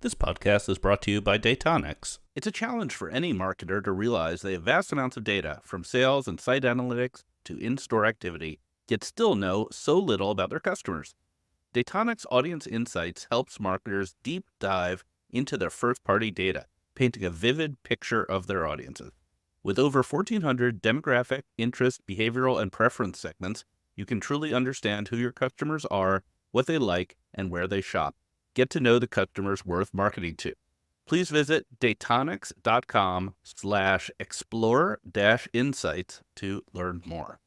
This podcast is brought to you by Datonics. It's a challenge for any marketer to realize they have vast amounts of data, from sales and site analytics to in-store activity, yet still know so little about their customers. Datonics Audience Insights helps marketers deep dive into their first-party data, painting a vivid picture of their audiences. With over 1,400 demographic, interest, behavioral, and preference segments, you can truly understand who your customers are, what they like, and where they shop. Get to know the customers worth marketing to. Please visit datonics.com/explore-insights to learn more.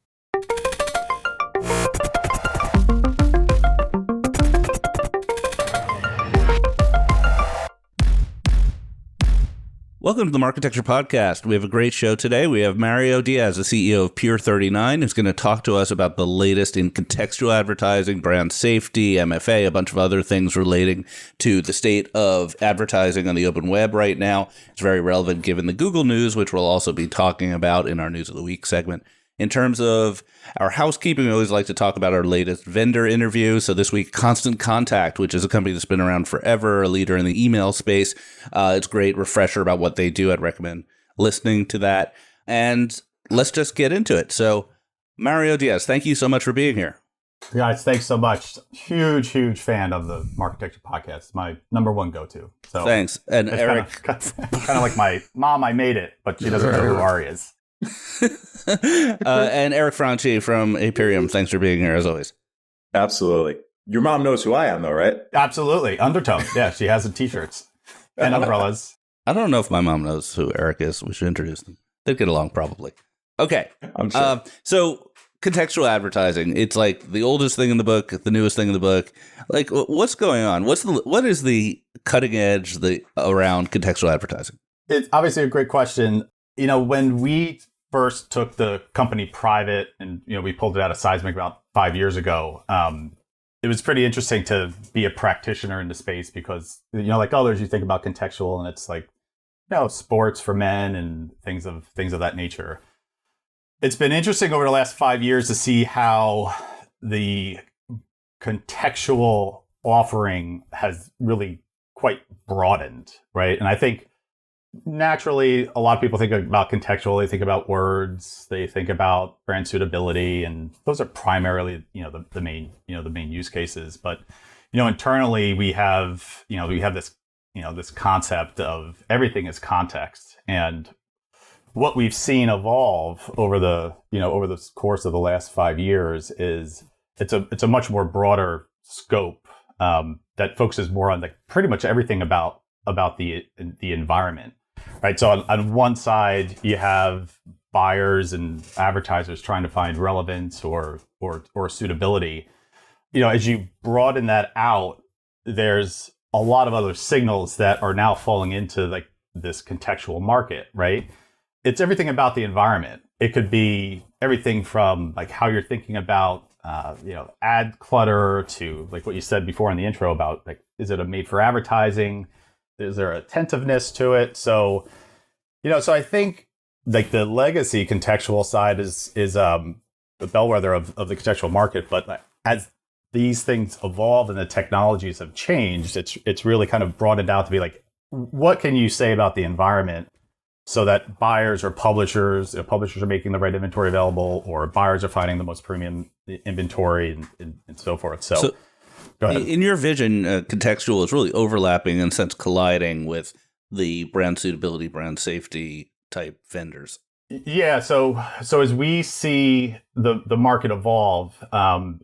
Welcome to the Marketecture Podcast. We have a great show today. We have Mario Diez, the CEO of Pure 39, who's going to talk to us about the latest in contextual advertising, brand safety, MFA, a bunch of other things relating to the state of advertising on the open web right now. It's very relevant given the Google news, which we'll also be talking about in our News of the Week segment. In terms of our housekeeping, we always like to talk about our latest vendor interview. So this week, Constant Contact, which is a company that's been around forever, a leader in the email space. It's a great refresher about what they do. I'd recommend listening to that. And let's just get into it. So Mario Diez, thank you so much for being here. Guys, thanks so much. Huge fan of the Marketecture Podcast. My number one go-to. So thanks. And Eric. Kind of like my mom, I made it, but she doesn't know who Ari is. And Eric Franchi from Aperium, thanks for being here as always. Absolutely. Your mom knows who I am, though, right? Absolutely. Undertone. Yeah, she has the t-shirts and umbrellas. I don't know if my mom knows who Eric is. We should introduce them. They'd get along probably. Okay. I'm sure. So contextual advertising, it's like the oldest thing in the book, the newest thing in the book. Like, what's going on? What is the cutting edge around contextual advertising? It's obviously a great question. You know, when we first took the company private and, we pulled it out of Seismic about 5 years ago, it was pretty interesting to be a practitioner in the space because, like others, you think about contextual and it's like, sports for men and things of that nature. It's been interesting over the last 5 years to see how the contextual offering has really quite broadened, right? And I think naturally, a lot of people think about contextual. They think about words. They think about brand suitability, and those are primarily, the main use cases. But, internally, we have this, this concept of everything is context, and what we've seen evolve over the course of the last 5 years is it's a much more broader scope that focuses more on pretty much everything about the environment. Right. So on one side, you have buyers and advertisers trying to find relevance or suitability. As you broaden that out, there's a lot of other signals that are now falling into this contextual market. Right. It's everything about the environment. It could be everything from how you're thinking about, ad clutter to what you said before in the intro about is it a made for advertising? Is there attentiveness to it? So, so I think the legacy contextual side is the bellwether of the contextual market. But as these things evolve and the technologies have changed, it's really kind of broadened out to be what can you say about the environment so that buyers or publishers are making the right inventory available, or buyers are finding the most premium inventory and so forth. So in your vision, contextual is really overlapping and in a sense colliding with the brand suitability, brand safety type vendors. Yeah. So as we see the market evolve,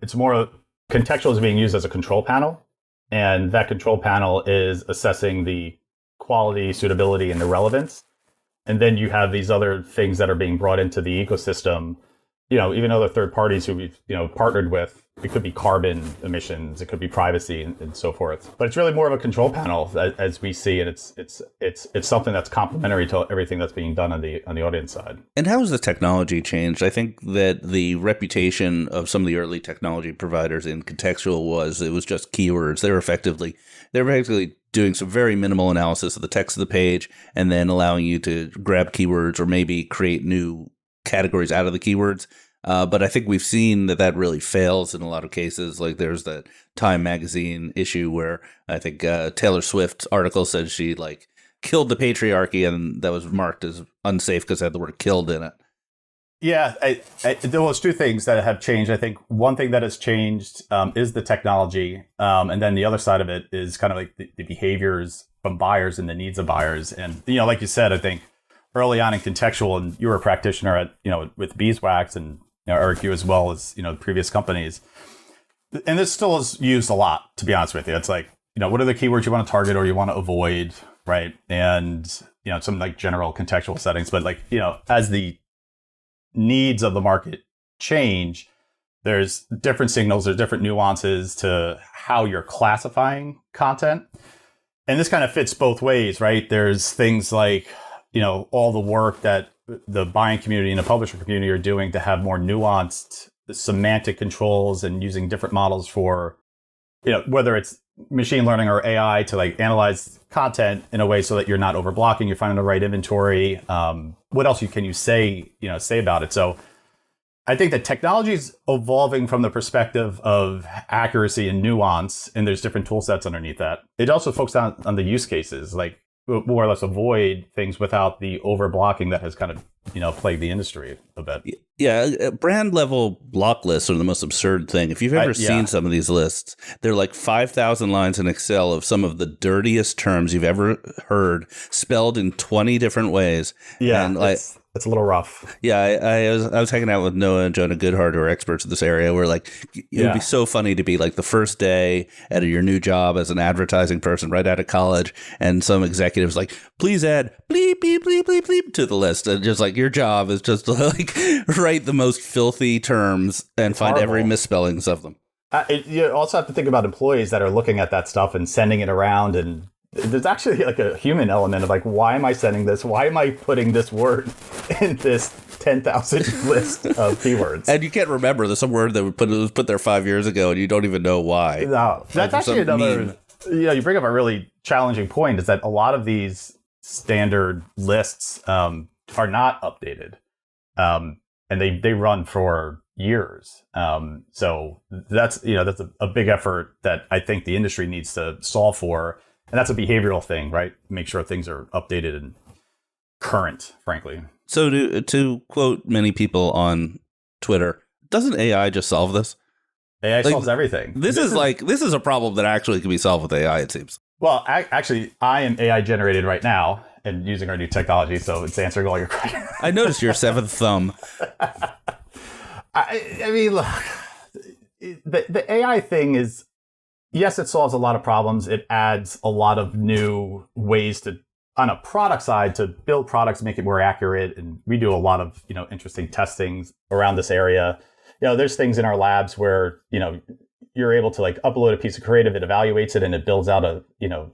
it's more contextual is being used as a control panel, and that control panel is assessing the quality, suitability, and the relevance. And then you have these other things that are being brought into the ecosystem. Even other third parties who we've partnered with. It could be carbon emissions, it could be privacy, and so forth. But it's really more of a control panel as we see, and it's something that's complementary to everything that's being done on the audience side. And how has the technology changed? I think that the reputation of some of the early technology providers in contextual was just keywords. They were effectively doing some very minimal analysis of the text of the page, and then allowing you to grab keywords or maybe create new categories out of the keywords. But I think we've seen that really fails in a lot of cases. Like there's that Time magazine issue where I think Taylor Swift's article said she like killed the patriarchy, and that was marked as unsafe because it had the word killed in it. Yeah, there was two things that have changed. I think one thing that has changed is the technology. And then the other side of it is kind of like the behaviors from buyers and the needs of buyers. And, like you said, I think early on in contextual, and you were a practitioner at, with beeswax and Eric, you as well as, the previous companies. And this still is used a lot, to be honest with you. It's like, what are the keywords you want to target or you want to avoid, right? And, some like general contextual settings. But like, as the needs of the market change, there's different signals, there's different nuances to how you're classifying content. And this kind of fits both ways, right? There's things like, all the work that the buying community and the publisher community are doing to have more nuanced semantic controls and using different models for, whether it's machine learning or AI to like analyze content in a way so that you're not overblocking, you're finding the right inventory. What else can you say about it? So I think that technology is evolving from the perspective of accuracy and nuance, and there's different tool sets underneath that. It also focuses on the use cases, like more or less avoid things without the overblocking that has kind of, plagued the industry a bit. Yeah, brand level block lists are the most absurd thing. If you've ever seen some of these lists, they're like 5,000 lines in Excel of some of the dirtiest terms you've ever heard, spelled in 20 different ways. Yeah, and it's a little rough. Yeah, I was hanging out with Noah and Jonah Goodhart, who are experts in this area. Where like it would be so funny to be like the first day at your new job as an advertising person right out of college, and some executives like, please add bleep bleep bleep bleep bleep to the list, and just like your job is just to like write the most filthy terms and find every misspellings of them. You also have to think about employees that are looking at that stuff and sending it around, and there's actually like a human element of like, why am I sending this? Why am I putting this word in this 10,000 list of keywords? And you can't remember. There's some word that was put there 5 years ago, and you don't even know why. No, that's actually another. Meme. You bring up a really challenging point. Is that a lot of these standard lists are not updated, and they run for years. So that's a big effort that I think the industry needs to solve for. And that's a behavioral thing, right? Make sure things are updated and current, frankly. So to quote many people on Twitter, doesn't AI just solve this? AI solves everything. This is a problem that actually can be solved with AI, it seems. Well, actually, I am AI generated right now and using our new technology, so it's answering all your questions. I noticed your seventh thumb. I mean, look, the AI thing is, yes, it solves a lot of problems. It adds a lot of new ways to, on a product side, to build products, make it more accurate. And we do a lot of, interesting testings around this area. There's things in our labs where, you're able to like upload a piece of creative, it evaluates it, and it builds out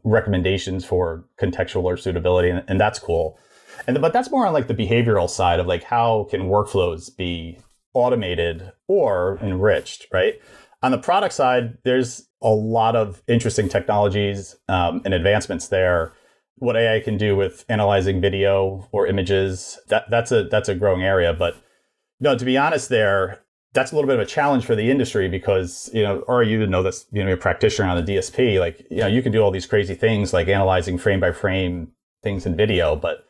recommendations for contextual or suitability. And that's cool. But that's more on like the behavioral side of like, how can workflows be automated or enriched, right? On the product side, there's a lot of interesting technologies and advancements there. What AI can do with analyzing video or images, that's a growing area. But to be honest, that's a little bit of a challenge for the industry because or you know this, you're a practitioner on the DSP. Like you can do all these crazy things like analyzing frame by frame things in video, but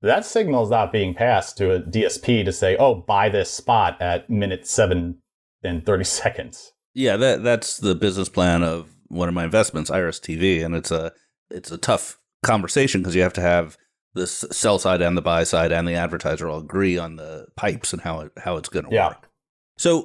that signal is not being passed to a DSP to say, oh, buy this spot at minute 7 and 30 seconds. Yeah, that's the business plan of one of my investments, Iris TV, and it's a tough conversation because you have to have the sell side and the buy side and the advertiser all agree on the pipes and how it's going to work. So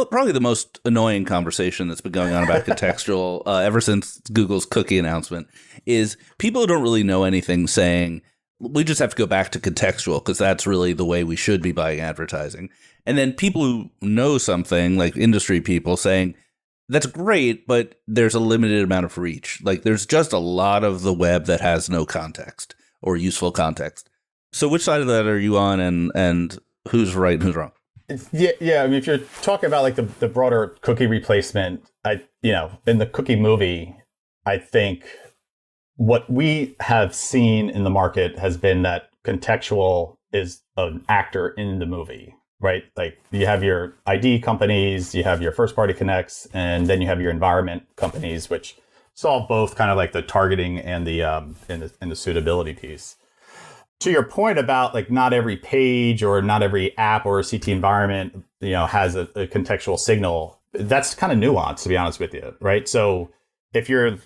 probably the most annoying conversation that's been going on about contextual ever since Google's cookie announcement is people who don't really know anything saying, we just have to go back to contextual because that's really the way we should be buying advertising. And then people who know something, like industry people, saying, that's great, but there's a limited amount of reach. Like there's just a lot of the web that has no context or useful context. So which side of that are you on, and who's right and who's wrong? Yeah. I mean, if you're talking about like the broader cookie replacement, in the cookie movie, I think what we have seen in the market has been that contextual is an actor in the movie. right? Like you have your ID companies, you have your first party connects, and then you have your environment companies, which solve both kind of like the targeting and the suitability piece. To your point about like not every page or not every app or CT environment, has a contextual signal. That's kind of nuanced, to be honest with you, right? So if you're,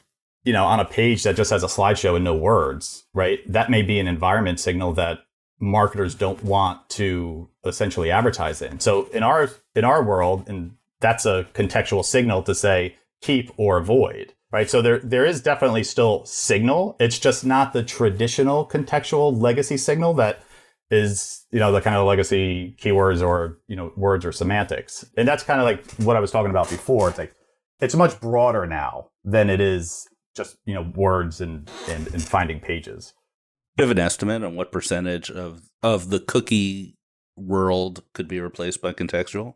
on a page that just has a slideshow and no words, right? That may be an environment signal that marketers don't want to essentially advertise in. So in our world, and that's a contextual signal to say keep or avoid. Right. So there is definitely still signal. It's just not the traditional contextual legacy signal that is, the kind of legacy keywords or, words or semantics. And that's kind of like what I was talking about before. It's like, it's much broader now than it is just, words and finding pages. Do you have an estimate on what percentage of the cookie world could be replaced by contextual?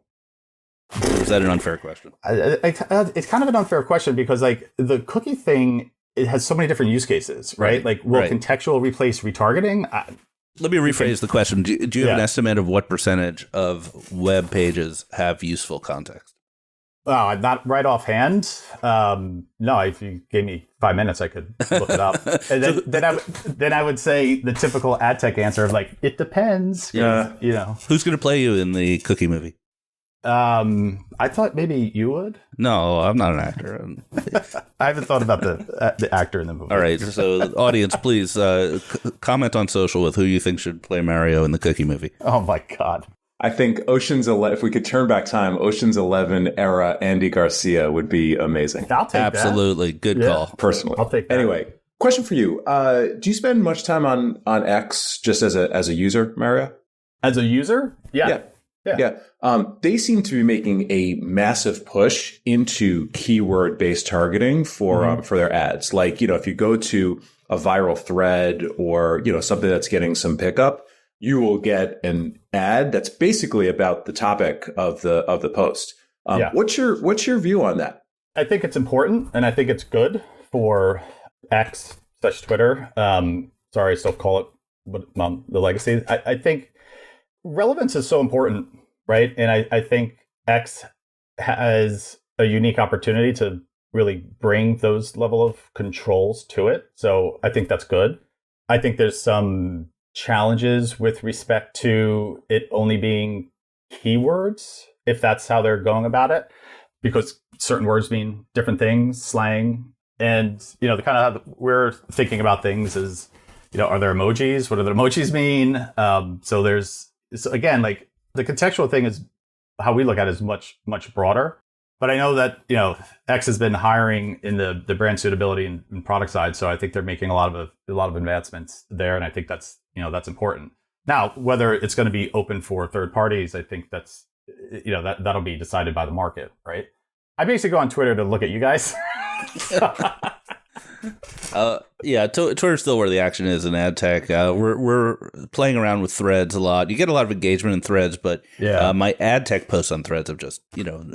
Or is that an unfair question? It's kind of an unfair question because like the cookie thing, it has so many different use cases, right? Like will contextual replace retargeting? Let me rephrase the question. Do you have an estimate of what percentage of web pages have useful context? Not right offhand. No, if you gave me 5 minutes, I could look it up. And then I would say the typical ad tech answer of like, it depends. Yeah. Who's going to play you in the cookie movie? I thought maybe you would. No, I'm not an actor. I haven't thought about the actor in the movie. All right, so audience, please comment on social with who you think should play Mario in the Cookie movie. Oh my God! I think Ocean's 11. If we could turn back time, Ocean's 11 era Andy Garcia would be amazing. I'll take absolutely that. Good call. Personally, I'll take that. Anyway, question for you: do you spend much time on X just as a user, Mario? As a user, yeah. They seem to be making a massive push into keyword-based targeting for their ads. Like, if you go to a viral thread or, something that's getting some pickup, you will get an ad that's basically about the topic of the post. What's your view on that? I think it's important, and I think it's good for X/Twitter. Sorry, I still call it the legacy. I think relevance is so important, right? And I think X has a unique opportunity to really bring those level of controls to it. So I think that's good. I think there's some challenges with respect to it only being keywords, if that's how they're going about it, because certain words mean different things, slang. And, the kind of how we're thinking about things is, are there emojis? What do the emojis mean? So again, like the contextual thing is how we look at it is much, much broader. But I know that, X has been hiring in the brand suitability and product side. So I think they're making a lot of advancements there. And I think that's important. Now, whether it's going to be open for third parties, I think that's, that'll be decided by the market, right? I basically go on Twitter to look at you guys. Twitter's still where the action is in ad tech. We're playing around with threads a lot. You get a lot of engagement in threads, but my ad tech posts on threads have just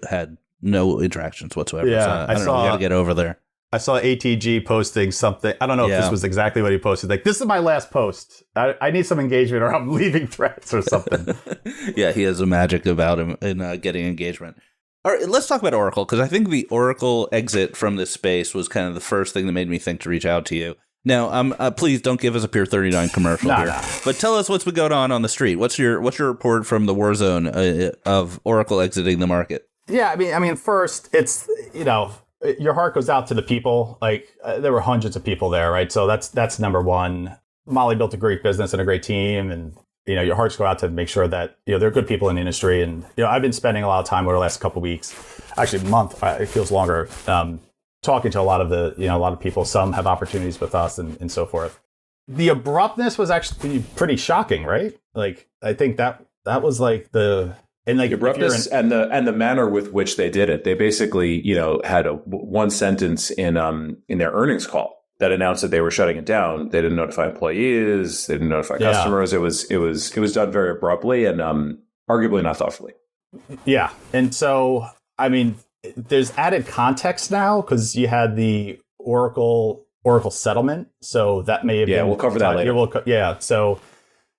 had no interactions whatsoever. Yeah, so I don't know. We got to get over there. I saw ATG posting something. I don't know if this was exactly what he posted. Like, this is my last post. I need some engagement, or I'm leaving threads or something. Yeah, he has a magic about him in getting engagement. All right, let's talk about Oracle, because I think the Oracle exit from this space was kind of the first thing that made me think to reach out to you. Now, please don't give us a Pure 39 commercial here, but tell us what's been going on the street. What's your report from the war zone of Oracle exiting the market? Yeah, I mean, first, it's, your heart goes out to the people. Like, there were hundreds of people there, right? So that's number one. Molly built a great business and a great team, and your hearts go out to make sure that, there are good people in the industry. And, I've been spending a lot of time over the last couple of weeks, actually a month, it feels longer, talking to a lot of people. Some have opportunities with us and so forth. The abruptness was actually pretty shocking, right? Like, I think that was like the abruptness and the manner with which they did it. They basically, had one sentence in their earnings call that announced that they were shutting it down. They didn't notify employees. They didn't notify customers. It was done very abruptly and arguably not thoughtfully. Yeah, and so I mean, there's added context now because you had the Oracle settlement. So that may have been. We'll cover that later. So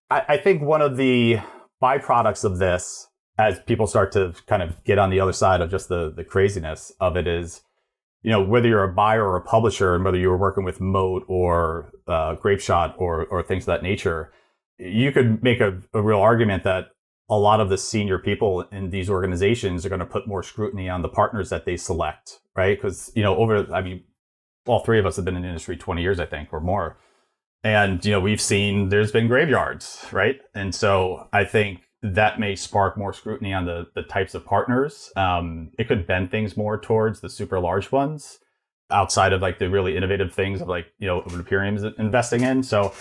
I think one of the byproducts of this as people start to kind of get on the other side of just the craziness of it is, whether you're a buyer or a publisher and whether you were working with Moat or Grapeshot or things of that nature, you could make a real argument that a lot of the senior people in these organizations are going to put more scrutiny on the partners that they select, right? Because, all three of us have been in the industry 20 years, I think, or more. And, we've seen there's been graveyards, right? And so I think that may spark more scrutiny on the types of partners. It could bend things more towards the super large ones outside of like the really innovative things of like, what Imperium is investing in. So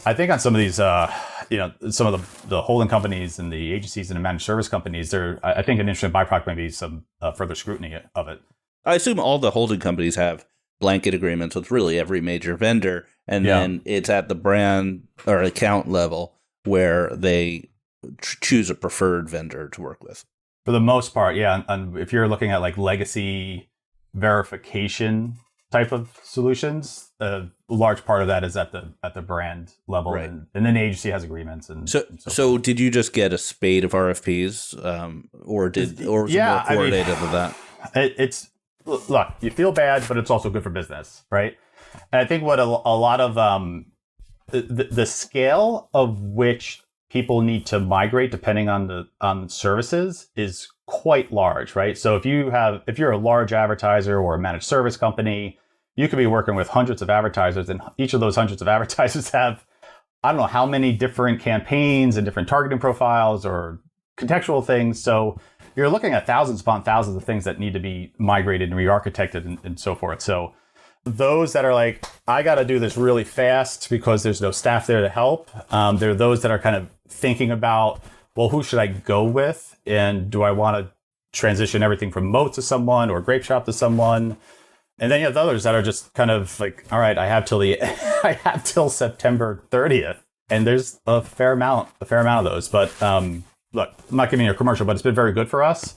I think on some of these, some of the holding companies and the agencies and the managed service companies, I think an interesting byproduct may be some further scrutiny of it. I assume all the holding companies have blanket agreements with really every major vendor, and then it's at the brand or account level where they choose a preferred vendor to work with. For the most part, yeah. And if you're looking at like legacy verification type of solutions, a large part of that is at the brand level, right. and then the agency has agreements. And so did you just get a spate of RFPs, or was it more coordinated than that? It's look, you feel bad, but it's also good for business, right? And I think what a lot of the scale of which people need to migrate depending on services is quite large, right? So if you're a large advertiser or a managed service company, you could be working with hundreds of advertisers, and each of those hundreds of advertisers have, I don't know how many different campaigns and different targeting profiles or contextual things. So you're looking at thousands upon thousands of things that need to be migrated and re-architected and so forth. So those that are like, I got to do this really fast because there's no staff there to help. There are those that are kind of thinking about, well, who should I go with? And do I want to transition everything from Moat to someone or Grapeshot to someone? And then you have the others that are just kind of like, all right, I have till September 30th. And there's a fair amount of those. But look, I'm not giving you a commercial, but it's been very good for us.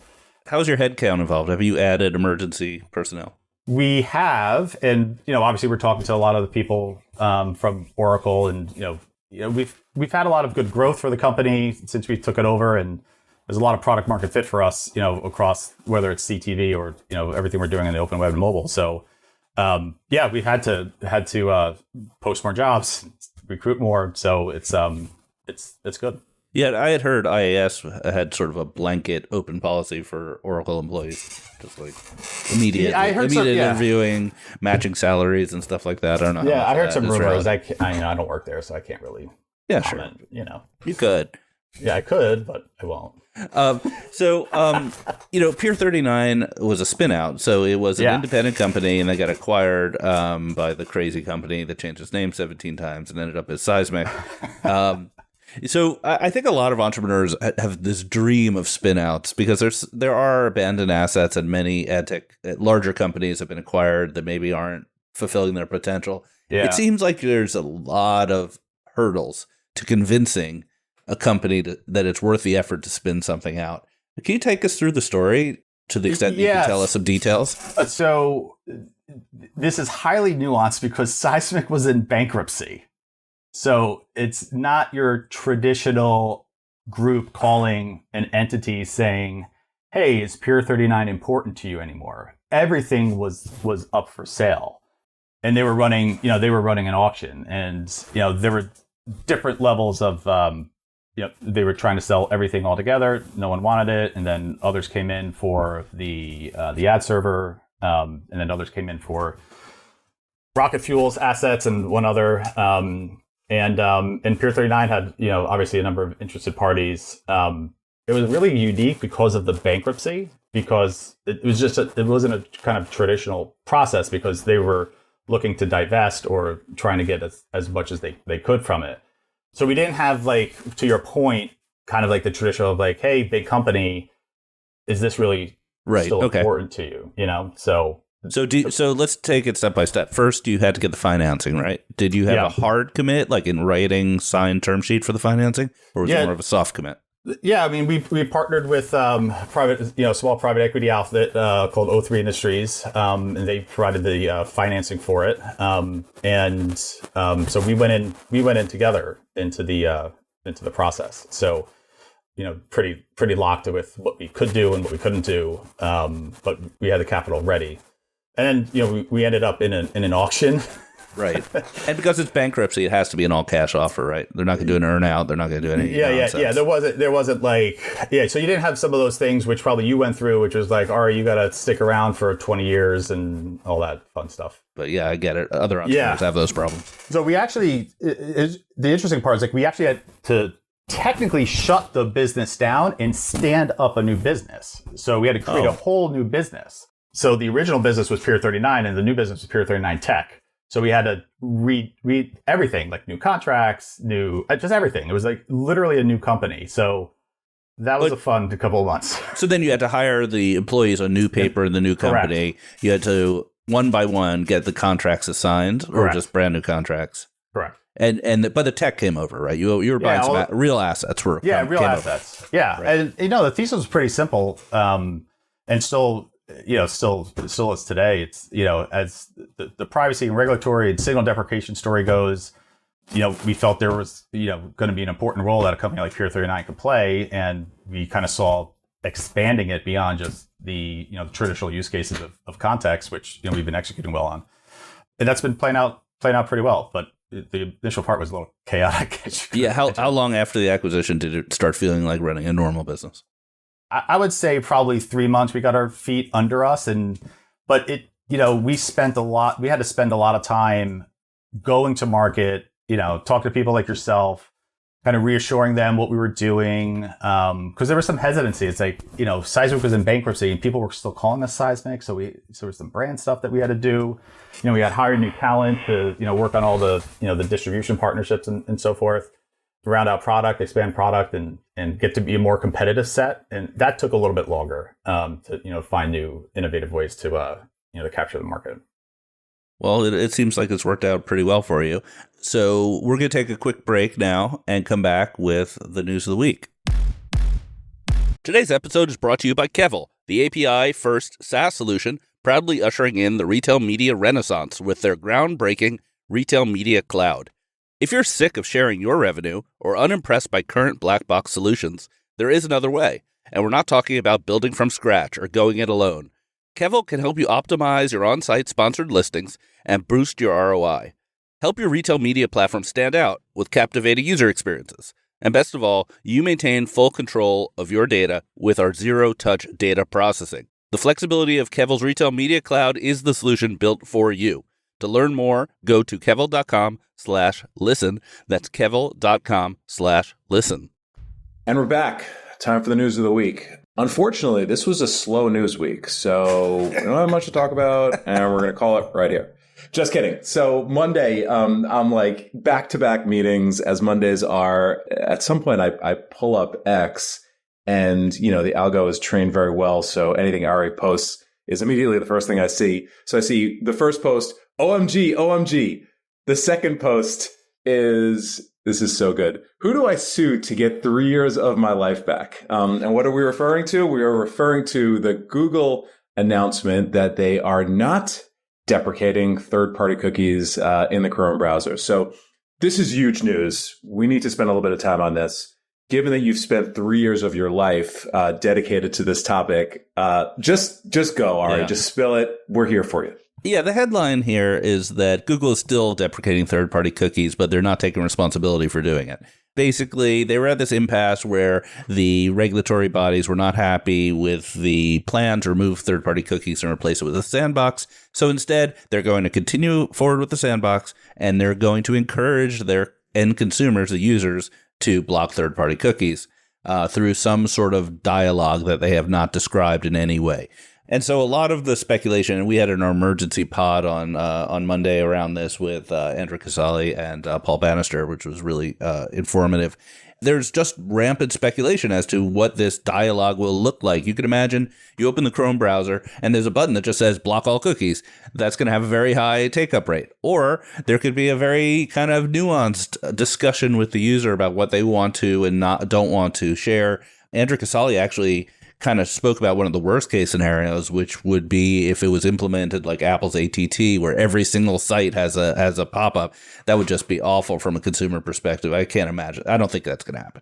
How's your headcount evolved? Have you added emergency personnel? We have, and obviously we're talking to a lot of the people from Oracle, and we've had a lot of good growth for the company since we took it over, and there's a lot of product market fit for us, across whether it's CTV or everything we're doing in the open web and mobile. So we've had to post more jobs, recruit more. So it's good. Yeah, I had heard IAS had sort of a blanket open policy for Oracle employees, just like immediate interviewing, matching salaries and stuff like that. I don't know. Yeah, I heard some rumors. I don't work there, so I can't really. Yeah, comment, sure. You could. Yeah, I could, but I won't. Pier 39 was a spin out, so it was an independent company, and they got acquired by the crazy company that changed its name 17 times and ended up as Seismic. So I think a lot of entrepreneurs have this dream of spin-outs because there are abandoned assets, and many ad tech larger companies have been acquired that maybe aren't fulfilling their potential. Yeah. It seems like there's a lot of hurdles to convincing a company that it's worth the effort to spin something out. Can you take us through the story to the extent that you can tell us some details? So this is highly nuanced because Seismic was in bankruptcy. So it's not your traditional group calling an entity saying, hey, is Pier 39 important to you anymore? Everything was up for sale. And they were running an auction, and there were different levels of they were trying to sell everything all together. No one wanted it, and then others came in for the ad server, and then others came in for Rocket Fuel's assets and one other. And Pier 39 had, obviously a number of interested parties. It was really unique because of the bankruptcy, because it wasn't a kind of traditional process, because they were looking to divest or trying to get as much as they could from it. So we didn't have, like, to your point, kind of like the traditional of like, hey, big company, is this really still important to you? So let's take it step by step. First, you had to get the financing, right? Did you have a hard commit, like in writing, signed term sheet for the financing, or was it more of a soft commit? Yeah, I mean, we partnered with small private equity outfit called O3 Industries, and they provided the financing for it. So we went in together into the process. So pretty locked with what we could do and what we couldn't do. But we had the capital ready. And then, we ended up in an auction. Right. And because it's bankruptcy, it has to be an all cash offer, right? They're not going to do an earn out. They're not going to do any nonsense. Yeah. There wasn't so you didn't have some of those things, which probably you went through, which was like, all right, you got to stick around for 20 years and all that fun stuff. But yeah, I get it. Other entrepreneurs have those problems. So we actually, the interesting part is like, we actually had to technically shut the business down and stand up a new business. So we had to create a whole new business. So the original business was Pier 39 and the new business was Pier 39 Tech. So we had to read everything, like new contracts, just everything. It was like literally a new company. So that was a fun couple of months. So then you had to hire the employees on new paper in the new company. Correct. You had to, one by one, get the contracts assigned or just brand new contracts. Correct. But the tech came over, right? You were buying some real assets. Real assets. Over. Yeah. Right. And, the thesis was pretty simple and still is today. It's, as the privacy and regulatory and signal deprecation story goes, we felt there was, going to be an important role that a company like Pier 39 could play. And we kind of saw expanding it beyond just the, the traditional use cases of context, which, we've been executing well on. And that's been playing out pretty well. But the initial part was a little chaotic. Yeah. How long after the acquisition did it start feeling like running a normal business? I would say probably 3 months we got our feet under us. But it, we had to spend a lot of time going to market, talk to people like yourself, kind of reassuring them what we were doing. Cause there was some hesitancy. It's like, Seismic was in bankruptcy and people were still calling us Seismic. So there was some brand stuff that we had to do. We had hired new talent to, work on all the, the distribution partnerships and so forth. Round out product, expand product, and get to be a more competitive set. And that took a little bit longer to find new innovative ways to to capture the market. Well, it seems like it's worked out pretty well for you. So we're going to take a quick break now and come back with the news of the week. Today's episode is brought to you by Kevel, the API-first SaaS solution proudly ushering in the retail media renaissance with their groundbreaking Retail Media Cloud. If you're sick of sharing your revenue or unimpressed by current black box solutions, there is another way, and we're not talking about building from scratch or going it alone. Kevel can help you optimize your on-site sponsored listings and boost your ROI. Help your retail media platform stand out with captivating user experiences. And best of all, you maintain full control of your data with our zero-touch data processing. The flexibility of Kevel's Retail Media Cloud is the solution built for you. To learn more, go to kevel.com/listen. That's kevel.com/listen. And we're back. Time for the news of the week. Unfortunately, this was a slow news week, so we don't have much to talk about, and we're going to call it right here. Just kidding. So Monday, I'm like back-to-back meetings, as Mondays are. At some point, I pull up X, and the algo is trained very well, so anything Ari posts is immediately the first thing I see. So I see the first post, OMG, OMG. The second post is, this is so good. Who do I sue to get 3 years of my life back? And what are we referring to? We are referring to the Google announcement that they are not deprecating third-party cookies in the Chrome browser. So this is huge news. We need to spend a little bit of time on this. Given that you've spent 3 years of your life dedicated to this topic, just go, Ari. Yeah. Just spill it. We're here for you. Yeah, the headline here is that Google is still deprecating third-party cookies, but they're not taking responsibility for doing it. Basically, they were at this impasse where the regulatory bodies were not happy with the plan to remove third-party cookies and replace it with a sandbox. So instead, they're going to continue forward with the sandbox, and they're going to encourage their end consumers, the users, to block third-party cookies through some sort of dialogue that they have not described in any way. And so a lot of the speculation, and we had an emergency pod on Monday around this with Andrew Casale and Paul Bannister, which was really informative. There's just rampant speculation as to what this dialogue will look like. You can imagine you open the Chrome browser and there's a button that just says block all cookies. That's going to have a very high take-up rate. Or there could be a very kind of nuanced discussion with the user about what they want to and don't want to share. Andrew Casale actually kind of spoke about one of the worst case scenarios, which would be if it was implemented like Apple's ATT, where every single site has a pop-up. That would just be awful from a consumer perspective. I can't imagine. I don't think that's going to happen.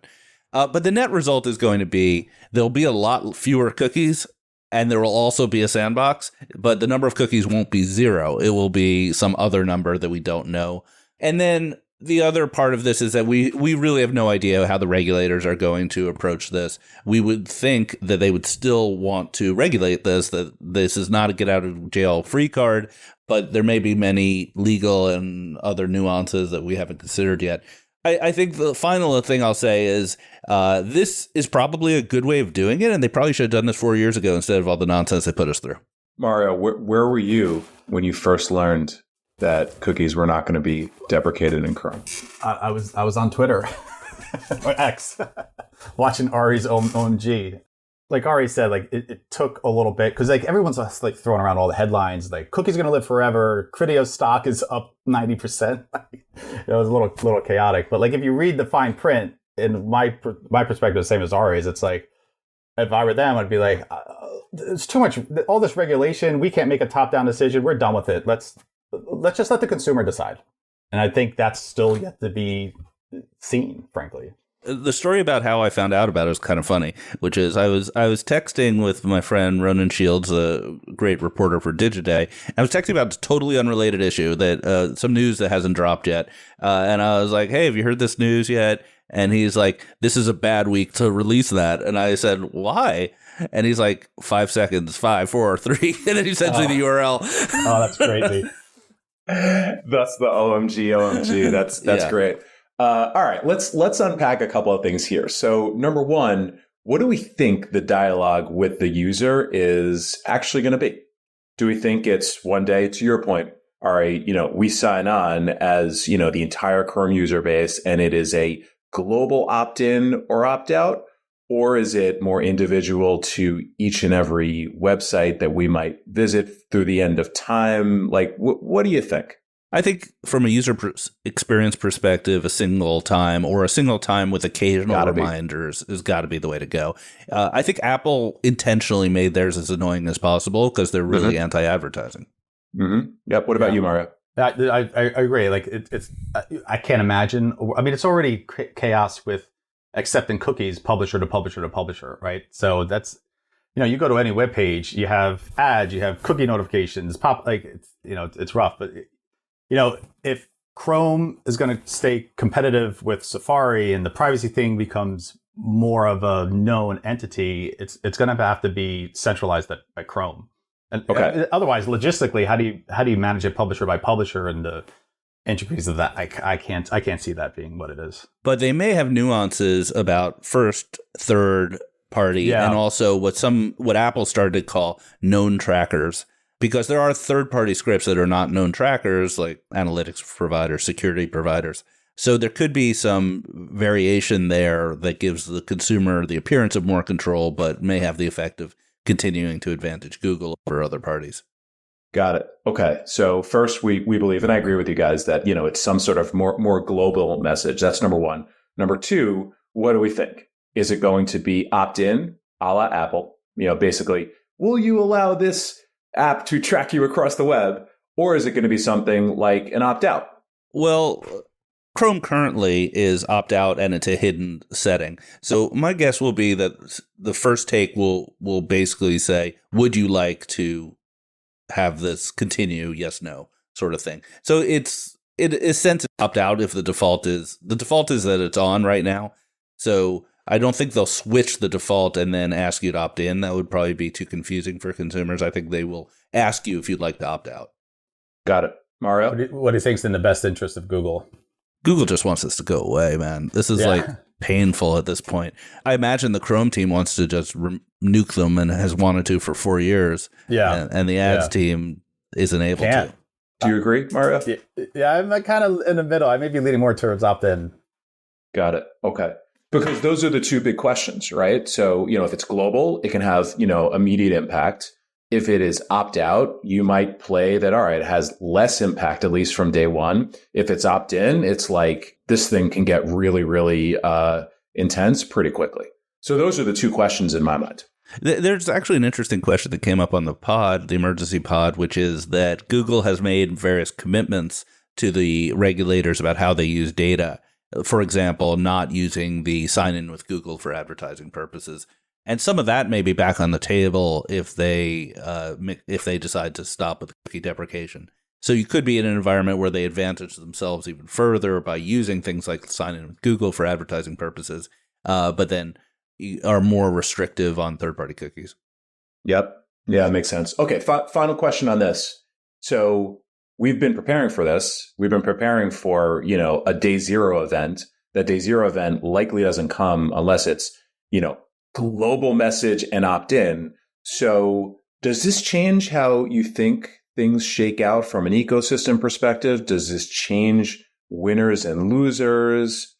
But the net result is going to be there'll be a lot fewer cookies, and there will also be a sandbox, but the number of cookies won't be 0. It will be some other number that we don't know. And then the other part of this is that we really have no idea how the regulators are going to approach this. We would think that they would still want to regulate this, that this is not a get out of jail free card, but there may be many legal and other nuances that we haven't considered yet. I think the final thing I'll say is this is probably a good way of doing it, and they probably should have done this 4 years ago instead of all the nonsense they put us through. Mario, where were you when you first learned that cookies were not going to be deprecated in Chrome? I was on Twitter or X watching Ari's OMG. Like Ari said, like it took a little bit because like everyone's like throwing around all the headlines like cookies are going to live forever. Criteo stock is up 90%. It was a little chaotic, but like if you read the fine print, in my perspective, the same as Ari's, it's like if I were them, I'd be like, it's too much. All this regulation, we can't make a top-down decision. We're done with it. Let's just let the consumer decide. And I think that's still yet to be seen, frankly. The story about how I found out about it was kind of funny, which is I was texting with my friend Ronan Shields, a great reporter for Digiday. I was texting about a totally unrelated issue, that some news that hasn't dropped yet. And I was like, hey, have you heard this news yet? And he's like, this is a bad week to release that. And I said, why? And he's like, 5 seconds, 5, 4, 3. And then he sends me the URL. Oh, that's crazy. That's the OMG. That's yeah. Great. All right, let's unpack a couple of things here. So number one, what do we think the dialogue with the user is actually going to be? Do we think it's one day, to your point, all right, we sign on as, the entire Chrome user base and it is a global opt-in or opt-out? Or is it more individual to each and every website that we might visit through the end of time? Like, what do you think? I think from a user experience perspective, a single time with occasional reminders has got to be the way to go. I think Apple intentionally made theirs as annoying as possible because they're really anti-advertising. Mm-hmm. Yep. What about you, Mario? I agree. Like it's I can't imagine. I mean, it's already chaos with accepting cookies, publisher to publisher to publisher, right? So that's, you go to any web page, you have ads, you have cookie notifications, it's rough, but if Chrome is going to stay competitive with Safari and the privacy thing becomes more of a known entity, it's going to have to be centralized at Chrome. And otherwise, logistically, how do you manage it publisher by publisher and the intricacies of that? I can't see that being what it is. But they may have nuances about first, third party, and also what Apple started to call known trackers. Because there are third-party scripts that are not known trackers, like analytics providers, security providers. So there could be some variation there that gives the consumer the appearance of more control, but may have the effect of continuing to advantage Google over other parties. Got it. Okay. So first, we believe, and I agree with you guys, that it's some sort of more global message. That's number one. Number two, what do we think? Is it going to be opt-in, a la Apple? Basically, will you allow this app to track you across the web, or is it going to be something like an opt-out? Well, Chrome currently is opt-out and it's a hidden setting. So my guess will be that the first take will basically say, would you like to have this continue? Yes, no, sort of thing. So it is sent to opt-out if the default is that it's on right now. So I don't think they'll switch the default and then ask you to opt in. That would probably be too confusing for consumers. I think they will ask you if you'd like to opt out. Got it. Mario? What do you think is in the best interest of Google? Google just wants this to go away, man. This is like painful at this point. I imagine the Chrome team wants to just nuke them and has wanted to for 4 years. Yeah. And the ads team isn't able to. Do you agree, Mario? Yeah, I'm kind of in the middle. I may be leaning more towards opt-in. Got it. Okay. Because those are the two big questions, right? So, if it's global, it can have, immediate impact. If it is opt-out, you might play that, all right, it has less impact, at least from day one. If it's opt-in, it's like this thing can get really, really intense pretty quickly. So those are the two questions in my mind. There's actually an interesting question that came up on the pod, the emergency pod, which is that Google has made various commitments to the regulators about how they use data. For example, not using the sign in with Google for advertising purposes. And some of that may be back on the table if they decide to stop with cookie deprecation. So you could be in an environment where they advantage themselves even further by using things like sign in with Google for advertising purposes, but then are more restrictive on third-party cookies. Yep. Yeah, it makes sense. Okay, final question on this. So we've been preparing for this. We've been preparing for, a day zero event. That day zero event likely doesn't come unless it's, global message and opt-in. So does this change how you think things shake out from an ecosystem perspective? Does this change winners and losers?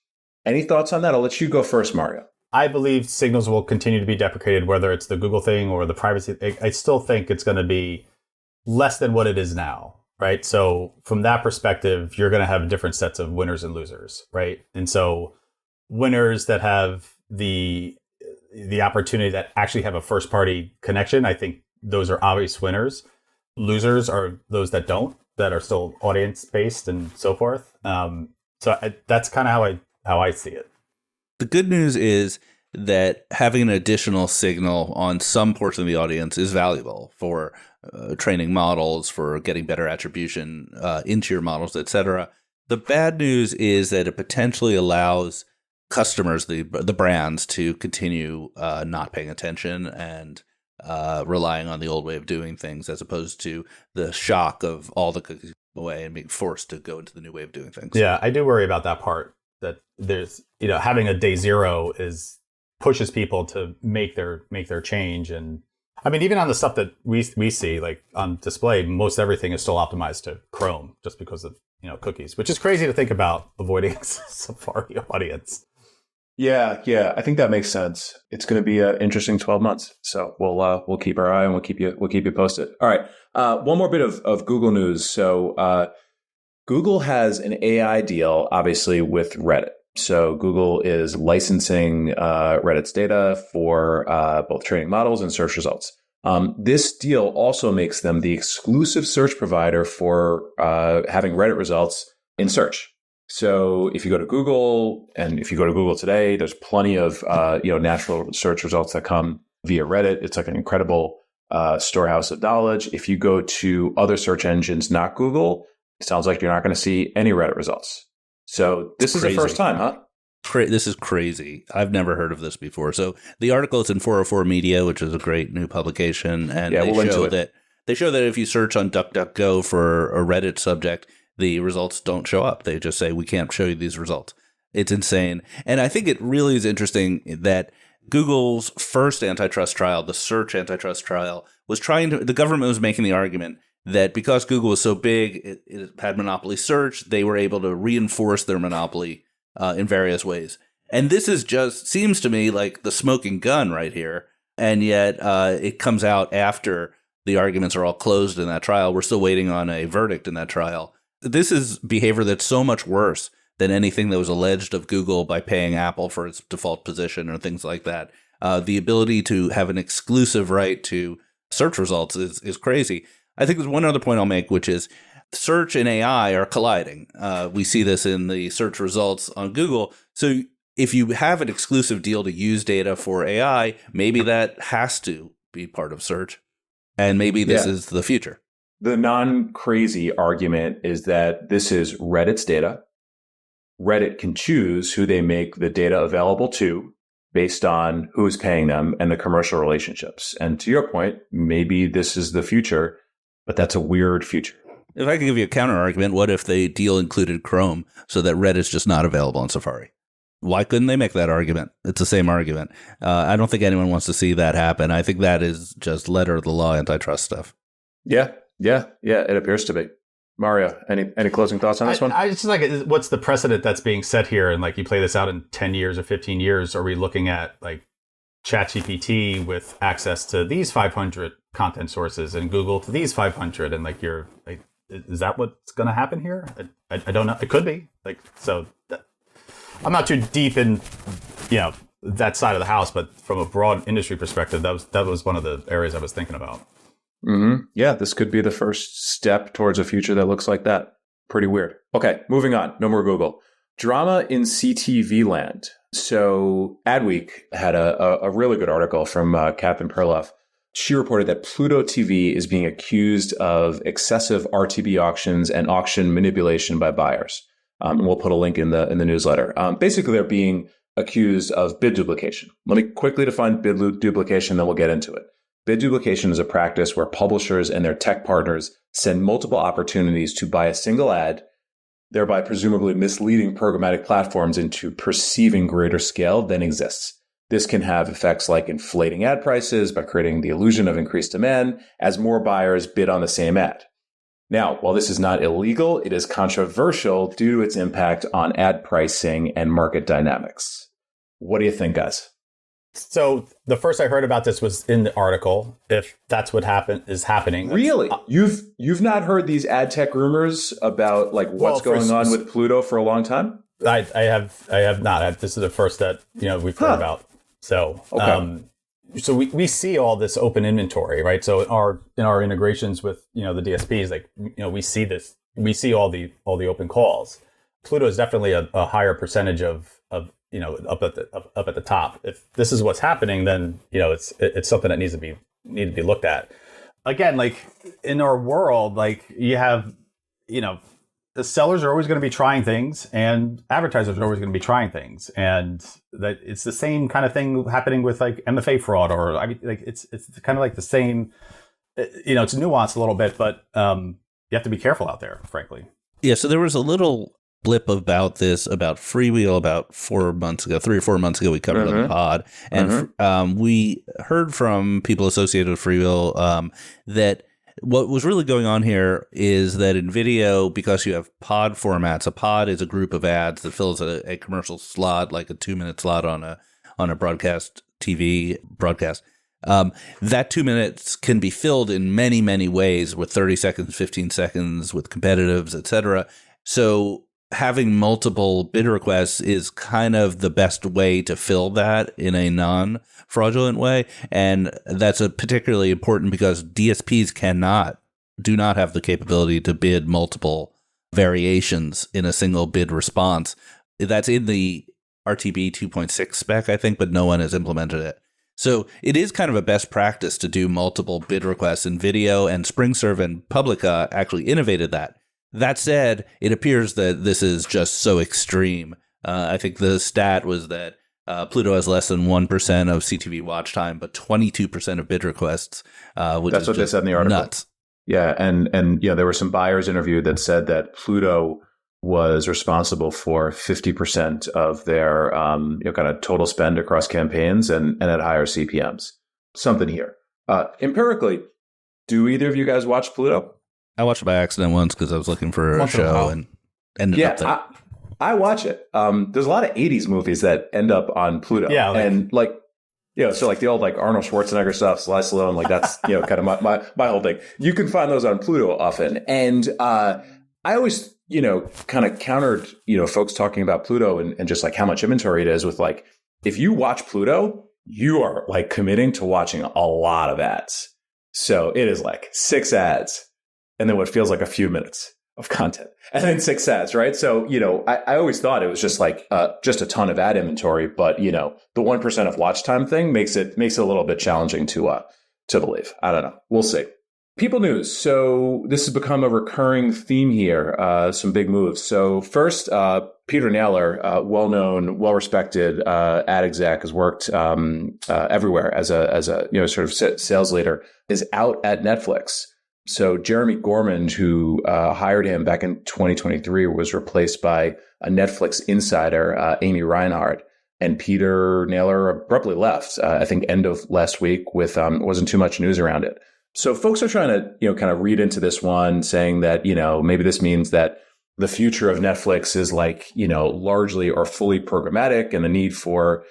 Any thoughts on that? I'll let you go first, Mario. I believe signals will continue to be deprecated, whether it's the Google thing or the privacy. I still think it's going to be less than what it is now, right? So from that perspective, you're going to have different sets of winners and losers, right? And so winners that have the opportunity that actually have a first party connection, I think those are obvious winners. Losers are those that don't, that are still audience based and so forth. That's kind of how I see it. The good news is that having an additional signal on some portion of the audience is valuable for training models, for getting better attribution into your models, etc. The bad news is that it potentially allows customers, the brands, to continue not paying attention and relying on the old way of doing things, as opposed to the shock of all the cookies away and being forced to go into the new way of doing things. Yeah, I do worry about that part. That there's, having a day zero pushes people to make their change. And I mean, even on the stuff that we see, like on display, most everything is still optimized to Chrome just because of cookies, which is crazy to think about avoiding Safari audience. Yeah, I think that makes sense. It's going to be an interesting 12 months. So we'll keep our eye and we'll keep you posted. All right. One more bit of Google news. So Google has an AI deal, obviously, with Reddit. So Google is licensing Reddit's data for both training models and search results. This deal also makes them the exclusive search provider for having Reddit results in search. So if you go to Google, and if you go to Google today, there's plenty of natural search results that come via Reddit. It's like an incredible storehouse of knowledge. If you go to other search engines, not Google, it sounds like you're not going to see any Reddit results. So this is the first time, huh? This is crazy. I've never heard of this before. So the article is in 404 Media, which is a great new publication, and they show that if you search on DuckDuckGo for a Reddit subject, the results don't show up. They just say, we can't show you these results. It's insane. And I think it really is interesting that Google's first antitrust trial, the search antitrust trial, the government was making the argument that because Google was so big, it had monopoly search, they were able to reinforce their monopoly in various ways. And this seems to me like the smoking gun right here. And yet it comes out after the arguments are all closed in that trial. We're still waiting on a verdict in that trial. This is behavior that's so much worse than anything that was alleged of Google by paying Apple for its default position or things like that. The ability to have an exclusive right to search results is crazy. I think there's one other point I'll make, which is search and AI are colliding. We see this in the search results on Google. So if you have an exclusive deal to use data for AI, maybe that has to be part of search. And maybe this is the future. The non-crazy argument is that this is Reddit's data. Reddit can choose who they make the data available to based on who's paying them and the commercial relationships. And to your point, maybe this is the future, but that's a weird future. If I could give you a counter argument, what if the deal included Chrome so that Reddit's just not available on Safari? Why couldn't they make that argument? It's the same argument. I don't think anyone wants to see that happen. I think that is just letter of the law antitrust stuff. Yeah, it appears to be. Mario, any closing thoughts on this one? I just like, what's the precedent that's being set here? And like, you play this out in 10 years or 15 years, are we looking at like ChatGPT with access to these 500 content sources and Google to these 500? And like, is that what's going to happen here? I don't know. It could be I'm not too deep in, that side of the house, but from a broad industry perspective, that was one of the areas I was thinking about. Mm-hmm. Yeah, this could be the first step towards a future that looks like that. Pretty weird. Okay, moving on. No more Google. Drama in CTV land. So Adweek had a really good article from Catherine Perloff. She reported that Pluto TV is being accused of excessive RTB auctions and auction manipulation by buyers. And we'll put a link in the newsletter. Basically, they're being accused of bid duplication. Let me quickly define bid duplication, then we'll get into it. Bid duplication is a practice where publishers and their tech partners send multiple opportunities to buy a single ad, thereby presumably misleading programmatic platforms into perceiving greater scale than exists. This can have effects like inflating ad prices by creating the illusion of increased demand as more buyers bid on the same ad. Now, while this is not illegal, it is controversial due to its impact on ad pricing and market dynamics. What do you think, guys? So the first I heard about this was in the article, if that's what is happening. Really? You've not heard these ad tech rumors about like what's going on with Pluto for a long time? I have not. This is the first that we've heard about. So okay. So we see all this open inventory, right? So in our integrations with the DSPs, like we see this, we see all the open calls. Pluto is definitely a higher percentage of up at the top. If this is what's happening, then it's something that needs to be looked at. Again, like in our world, like you have the sellers are always going to be trying things, and advertisers are always going to be trying things, and that it's the same kind of thing happening with like MFA fraud, or it's kind of like the same. It's nuanced a little bit, but you have to be careful out there, frankly. Yeah. So there was a little blip about this about Freewheel about 3 or 4 months ago. We covered it on the pod, and we heard from people associated with Freewheel that what was really going on here is that in video, because you have pod formats, a pod is a group of ads that fills a commercial slot, like a 2-minute slot on a broadcast TV broadcast. That 2 minutes can be filled in many, many ways, with 30 seconds, 15 seconds, with competitives, etc. So having multiple bid requests is kind of the best way to fill that in a non-fraudulent way. And that's particularly important because DSPs do not have the capability to bid multiple variations in a single bid response. That's in the RTB 2.6 spec, I think, but no one has implemented it. So it is kind of a best practice to do multiple bid requests in video, and SpringServe and Publica actually innovated that. That said, it appears that this is just so extreme. I think the stat was that Pluto has less than 1% of CTV watch time, but 22% of bid requests, which That's is what they said in the article. Nuts. Yeah, and there were some buyers interviewed that said that Pluto was responsible for 50% of their kind of total spend across campaigns and at higher CPMs. Something here. Empirically, do either of you guys watch Pluto? I watched it by accident once because I was looking for a show and ended up there. I watch it. There's a lot of 80s movies that end up on Pluto. Yeah. And so like the old like Arnold Schwarzenegger stuff, Sly Stallone, like that's, kind of my whole thing. You can find those on Pluto often. And I always, kind of countered, folks talking about Pluto and just like how much inventory it is with like, if you watch Pluto, you are like committing to watching a lot of ads. So it is like 6 ads. And then what feels like a few minutes of content, and then 6 ads, right? So, I always thought it was just like just a ton of ad inventory, but the 1% of watch time thing makes it a little bit challenging to believe. I don't know. We'll see. People news. So this has become a recurring theme here. Some big moves. So first, Peter Naylor, well-known, well-respected ad exec, has worked everywhere as a sort of sales leader, is out at Netflix. So Jeremy Gorman, who hired him back in 2023, was replaced by a Netflix insider, Amy Reinhardt. And Peter Naylor abruptly left, I think, end of last week with wasn't too much news around it. So folks are trying to, kind of read into this one, saying that, maybe this means that the future of Netflix is like, largely or fully programmatic, and the need for,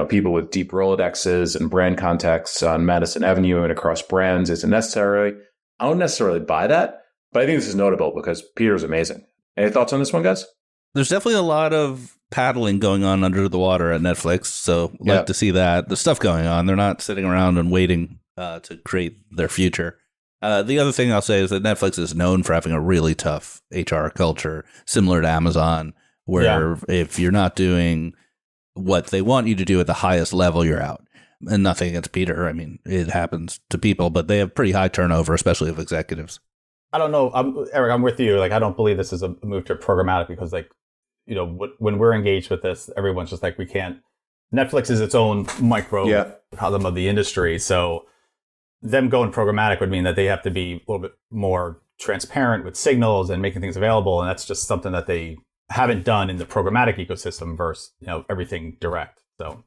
people with deep Rolodexes and brand contexts on Madison Avenue and across brands isn't necessary. I don't necessarily buy that, but I think this is notable because Peter's amazing. Any thoughts on this one, guys? There's definitely a lot of paddling going on under the water at Netflix, so like to see that. There's stuff going on. They're not sitting around and waiting to create their future. The other thing I'll say is that Netflix is known for having a really tough HR culture, similar to Amazon, where if you're not doing what they want you to do at the highest level, you're out. And nothing against Peter. I mean, it happens to people, but they have pretty high turnover, especially of executives. I don't know. Eric, I'm with you. Like, I don't believe this is a move to programmatic because, like, when we're engaged with this, everyone's just like, we can't. Netflix is its own microcosm of the industry. So them going programmatic would mean that they have to be a little bit more transparent with signals and making things available. And that's just something that they haven't done in the programmatic ecosystem versus, everything direct. So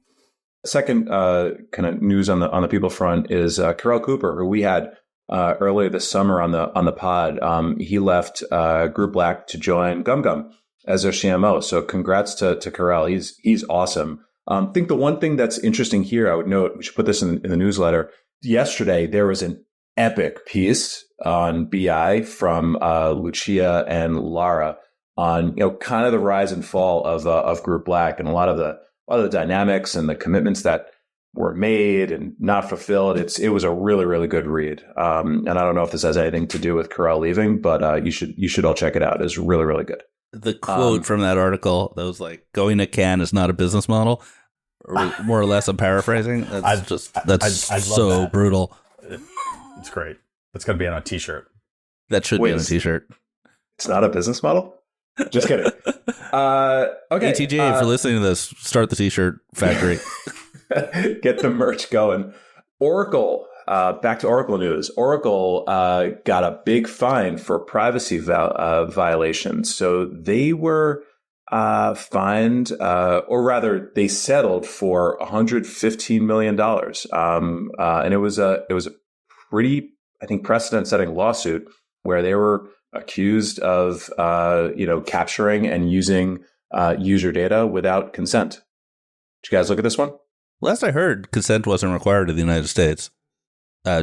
second kind of news on the people front is Carell Cooper, who we had earlier this summer on the pod. He left Group Black to join Gum Gum as their CMO. So congrats to Carell. He's awesome. I think the one thing that's interesting here, I would note, we should put this in the newsletter. Yesterday, there was an epic piece on BI from Lucia and Lara on kind of the rise and fall of Group Black and a lot of the dynamics and the commitments that were made and not fulfilled. It was a really, really good read. And I don't know if this has anything to do with Carell leaving, but you should all check it out. It's really, really good. The quote from that article that was like, "Going to Cannes is not a business model," or more or less, I'm paraphrasing. That's so brutal. It's great. It's going to be on a t-shirt. That should be on a t-shirt. It's not a business model? Just kidding. Okay. ATJ, if you're listening to this, start the t-shirt factory. Get the merch going. Oracle, back to Oracle news. Oracle got a big fine for privacy violations. So they were fined, or rather, they settled for $115 million. And it was a pretty, I think, precedent-setting lawsuit where they were accused of, capturing and using user data without consent. Did you guys look at this one? Last I heard, consent wasn't required in the United States.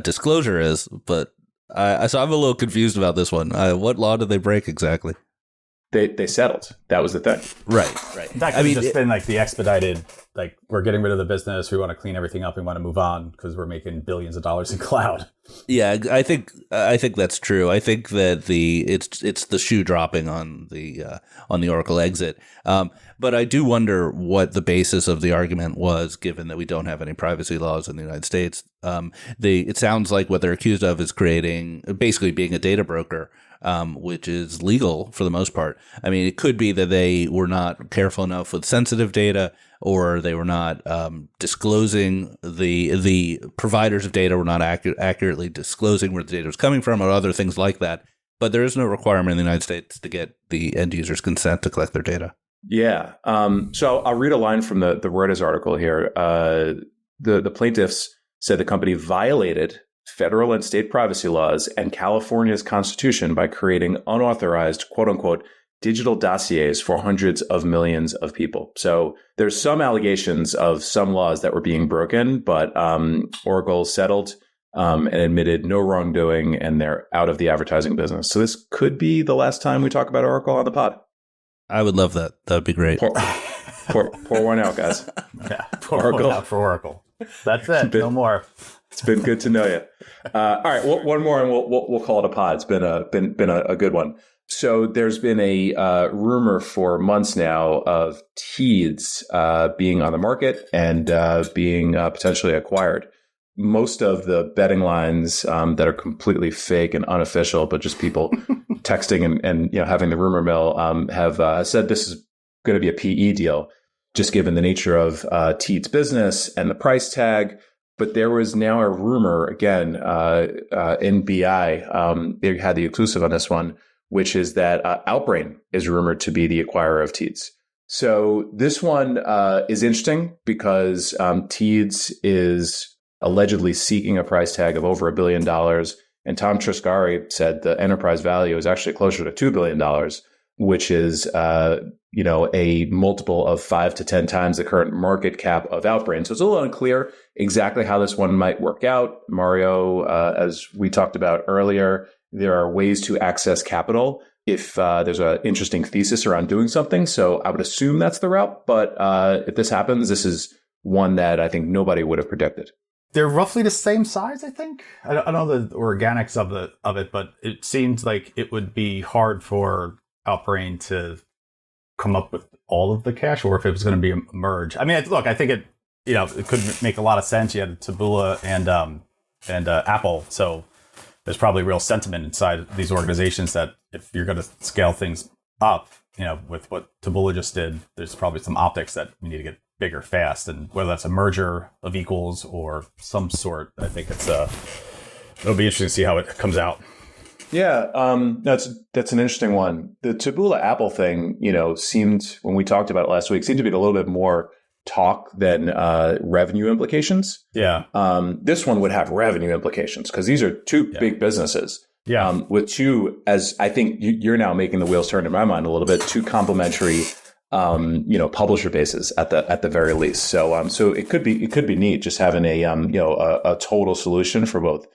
Disclosure is, but so I'm a little confused about this one. What law did they break exactly? They settled. That was the thing. Right. In fact, it's just been like the expedited, like, we're getting rid of the business. We want to clean everything up. We want to move on because we're making billions of dollars in cloud. Yeah, I think that's true. I think that it's the shoe dropping on the Oracle exit. But I do wonder what the basis of the argument was, given that we don't have any privacy laws in the United States. It sounds like what they're accused of is basically being a data broker, which is legal for the most part. I mean, it could be that they were not careful enough with sensitive data, or they were not disclosing the providers of data were not accurately disclosing where the data was coming from, or other things like that. But there is no requirement in the United States to get the end user's consent to collect their data. Yeah. So I'll read a line from the Reuters article here. The plaintiffs said the company violated federal and state privacy laws and California's constitution by creating unauthorized, quote unquote, digital dossiers for hundreds of millions of people. So there's some allegations of some laws that were being broken, but Oracle settled and admitted no wrongdoing, and they're out of the advertising business. So this could be the last time we talk about Oracle on the pod. I would love that. That would be great. Pour one out, guys. Yeah, pour one out for Oracle. That's it. No more. It's been good to know you. All right, one more, and we'll call it a pod. It's been a good one. So there's been a rumor for months now of Diez being on the market and being potentially acquired. Most of the betting lines that are completely fake and unofficial, but just people texting and having the rumor mill have said this is going to be a PE deal, just given the nature of Diez's business and the price tag. But there was now a rumor again in BI. They had the exclusive on this one, which is that Outbrain is rumored to be the acquirer of Diez. So this one is interesting because Diez is allegedly seeking a price tag of over $1 billion. And Tom Triscari said the enterprise value is actually closer to $2 billion, which is, a multiple of 5 to 10 times the current market cap of Outbrain. So it's a little unclear exactly how this one might work out. Mario, as we talked about earlier, there are ways to access capital if there's an interesting thesis around doing something. So I would assume that's the route. But if this happens, this is one that I think nobody would have predicted. They're roughly the same size, I think. I don't know the organics of it, but it seems like it would be hard for Outbrain to come up with all of the cache or if it was going to be a merge. I mean, look, I think it could make a lot of sense. You had Taboola and Apple, so there's probably real sentiment inside these organizations that if you're going to scale things up, with what Taboola just did, there's probably some optics that we need to get bigger fast, and whether that's a merger of equals or some sort, I think it'll be interesting to see how it comes out. Yeah, that's an interesting one. The Taboola Apple thing, seemed, when we talked about it last week, seemed to be a little bit more talk than revenue implications. Yeah. This one would have revenue implications because these are two big businesses. Yeah. With two, as I think you're now making the wheels turn in my mind a little bit, two complementary, publisher bases at the very least. So it could be neat just having a total solution for both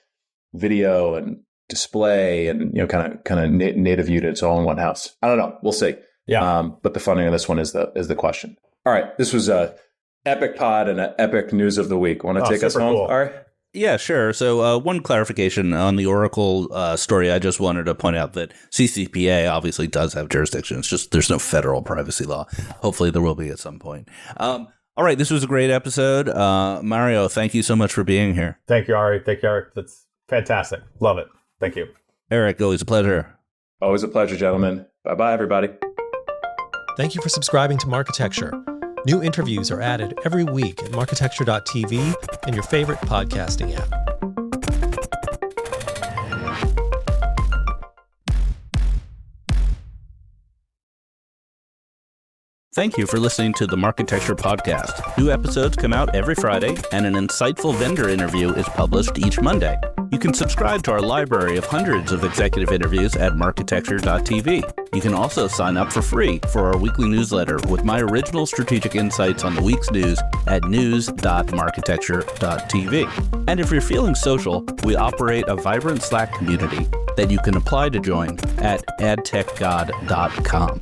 video and display and kind of native units all in one house. I don't know. We'll see. Yeah. But the funding of this one is the question. All right. This was a epic pod and an epic news of the week. Want to take us home? Cool. All right. Yeah, sure. So one clarification on the Oracle story. I just wanted to point out that CCPA obviously does have jurisdiction. It's just there's no federal privacy law. Hopefully there will be at some point. All right. This was a great episode. Mario, thank you so much for being here. Thank you, Ari. Thank you, Eric. That's fantastic. Love it. Thank you. Eric, always a pleasure. Always a pleasure, gentlemen. Bye-bye, everybody. Thank you for subscribing to Marketecture. New interviews are added every week at marketecture.tv and your favorite podcasting app. Thank you for listening to the Marketecture podcast. New episodes come out every Friday, and an insightful vendor interview is published each Monday. You can subscribe to our library of hundreds of executive interviews at marketecture.tv. You can also sign up for free for our weekly newsletter with my original strategic insights on the week's news at news.marketecture.tv. And if you're feeling social, we operate a vibrant Slack community that you can apply to join at adtechgod.com.